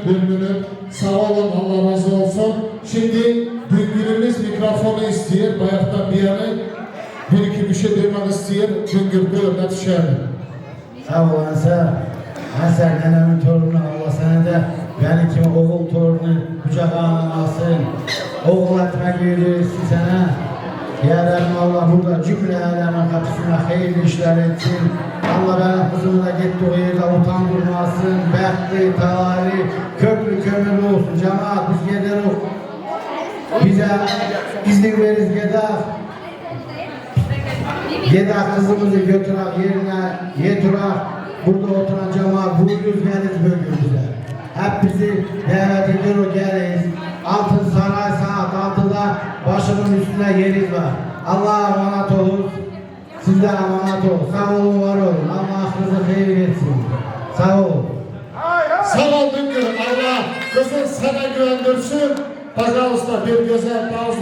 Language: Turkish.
bölümünü. Sağ olun, Allah razı olsun. Şimdi Güngür'ümüz mikrofonu istiyor. Bayaktan bir yana bir iki bir şey duymak istiyor. Güngür bölümüne düşelim. Sağ olasın. Hasan nenemin torunu Allah sana da benim kimi oğul torunu kucağına alsın. Oğul etmek yürüyorsun sana. Ya Rabbim Allah burada cümle alemin kapısına hayırlı işler etsin. Allah benim kızımı da gitti o yerde utandırmasın. Bekli, talari, köprü kömürlü olsun. Cemaat biz gideriz. Bize izin veririz gidelim. Gidelim kızımızı götürek yerine yetirek. Burada oturan cemaat buyuruz geliriz bölgümüze. Hep bizi davet ediyor geliriz. Altın Saray saat 6'da başımın üstüne yeriz var. Allah'a emanet olun. Siz de emanet olun. Sağ olun, var olun. Allah aklınızı hayır etsin. Sağ olun. Sağ ol Güngür. Allah kızın sana güvendirsin. Pazar usta bir güzel bazı